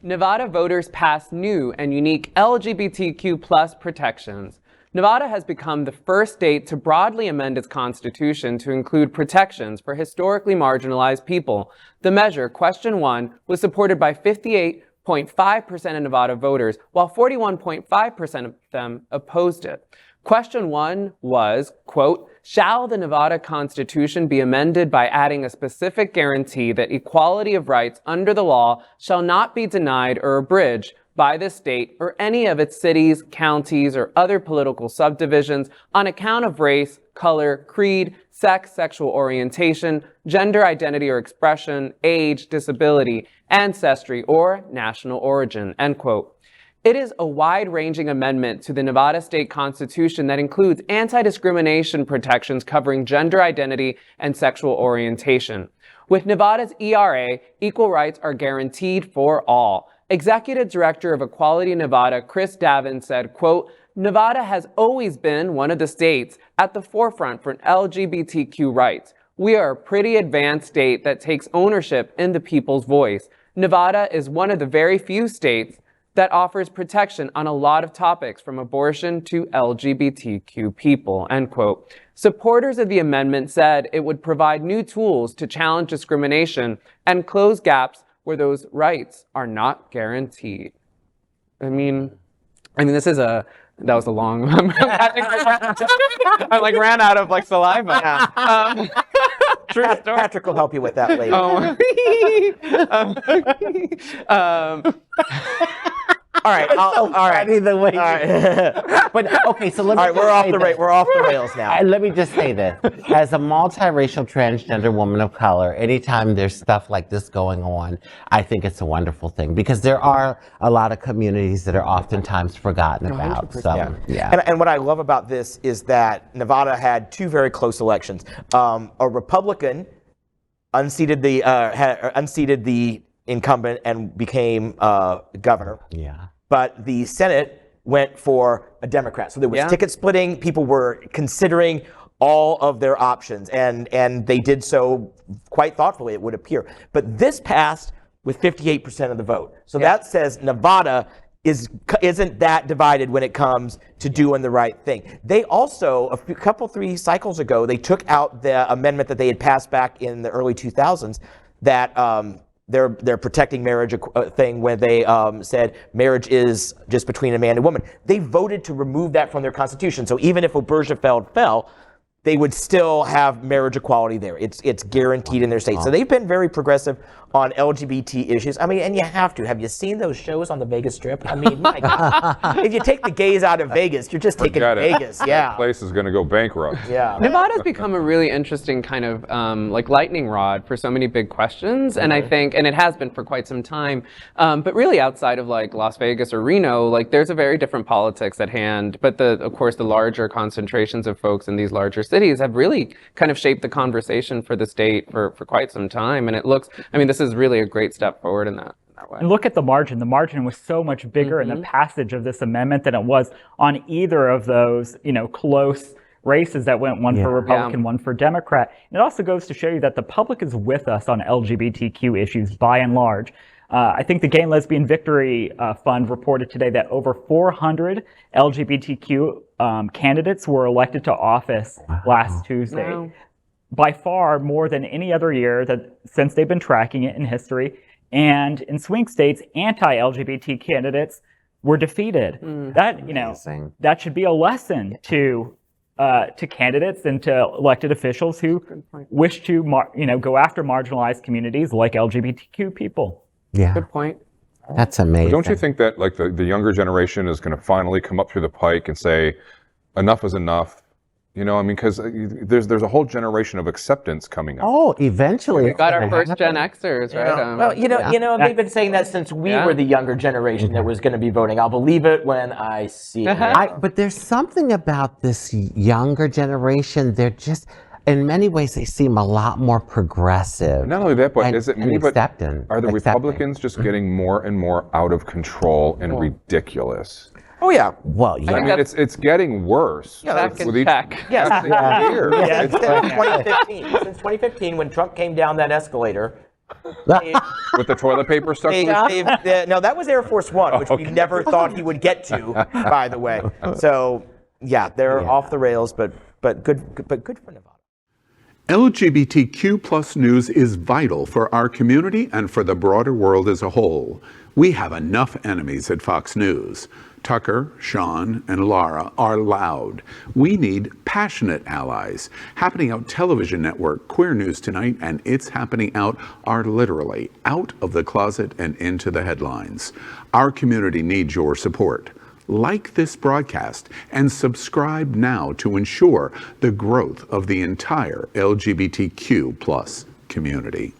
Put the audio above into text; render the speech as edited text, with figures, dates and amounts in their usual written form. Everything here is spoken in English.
Nevada voters passed new and unique LGBTQ+ protections. Nevada has become the first state to broadly amend its constitution to include protections for historically marginalized people. The measure, Question 1, was supported by 58.5% of Nevada voters, while 41.5% of them opposed it. Question 1 was, quote, shall the Nevada Constitution be amended by adding a specific guarantee that equality of rights under the law shall not be denied or abridged by the state or any of its cities, counties, or other political subdivisions on account of race, color, creed, sex, sexual orientation, gender identity or expression, age, disability, ancestry, or national origin, end quote. It is a wide-ranging amendment to the Nevada State Constitution that includes anti-discrimination protections covering gender identity and sexual orientation. With Nevada's ERA, equal rights are guaranteed for all. Executive Director of Equality Nevada, Chris Davin, said, quote, Nevada has always been one of the states at the forefront for LGBTQ rights. We are a pretty advanced state that takes ownership in the people's voice. Nevada is one of the very few states that offers protection on a lot of topics from abortion to LGBTQ people, end quote. Supporters of the amendment said it would provide new tools to challenge discrimination and close gaps where those rights are not guaranteed. I mean, that was a long, I like ran out of like saliva. Yeah. True story. Patrick will help you with that later. All right. All right. Either way. All right. But okay, so let me. All right, we're off the rails now. Let me just say this: as a multiracial transgender woman of color, anytime there's stuff like this going on, I think it's a wonderful thing because there are a lot of communities that are oftentimes forgotten about. So, yeah. And what I love about this is that Nevada had two very close elections. A Republican unseated the incumbent and became governor. Yeah. But the Senate went for a Democrat. So there was ticket splitting. People were considering all of their options, and they did so quite thoughtfully, it would appear. But this passed with 58% of the vote. So that says Nevada isn't that divided when it comes to doing the right thing. They also, three cycles ago, they took out the amendment that they had passed back in the early 2000s that they're protecting marriage thing where they said marriage is just between a man and woman. They voted to remove that from their constitution. So even if abridged fell, they would still have marriage equality there. It's guaranteed in their state. So they've been very progressive on LGBT issues. I mean, and you have to. Have you seen those shows on the Vegas Strip? I mean, my God. If you take the gays out of Vegas, you're just taking Vegas. Yeah. The place is going to go bankrupt. Yeah. Nevada's become a really interesting kind of like lightning rod for so many big questions. And I think, and it has been for quite some time, but really outside of like Las Vegas or Reno, like there's a very different politics at hand. But of course, the larger concentrations of folks in these larger cities have really kind of shaped the conversation for the state for quite some time. And it looks, I mean, this is really a great step forward in that way. And look at the margin. The margin was so much bigger in the passage of this amendment than it was on either of those, close races that went one for Republican, one for Democrat. And it also goes to show you that the public is with us on LGBTQ issues by and large. I think the Gay and Lesbian Victory Fund reported today that over 400 LGBTQ candidates were elected to office last Tuesday. Wow. By far more than any other year since they've been tracking it in history. And in swing states, anti-LGBT candidates were defeated. That should be a lesson to candidates and to elected officials who wish to go after marginalized communities like LGBTQ people. Yeah. Good point. That's amazing. But don't you think that like the younger generation is going to finally come up through the pike and say, enough is enough? Because there's a whole generation of acceptance coming up. Oh, eventually. We got our first Gen Xers, right? Well, they've been saying that since we were the younger generation that was going to be voting. I'll believe it when I see it. But there's something about this younger generation. They're just, in many ways, they seem a lot more progressive. Not only that, but is it me? But are the Republicans just getting more and more out of control and ridiculous? Oh yeah. Well, yeah. I mean, it's getting worse. Yeah, with each check. Yes. Since 2015, when Trump came down that escalator, With the toilet paper stuck to his shoe? No, that was Air Force One, which we never thought he would get to, by the way. So, yeah, they're off the rails, but good for Nevada. LGBTQ plus news is vital for our community and for the broader world as a whole. We have enough enemies at Fox News. Tucker, Sean, and Lara are loud. We need passionate allies. Happening Out Television Network, Queer News Tonight, and It's Happening Out are literally out of the closet and into the headlines. Our community needs your support. Like this broadcast and subscribe now to ensure the growth of the entire LGBTQ plus community.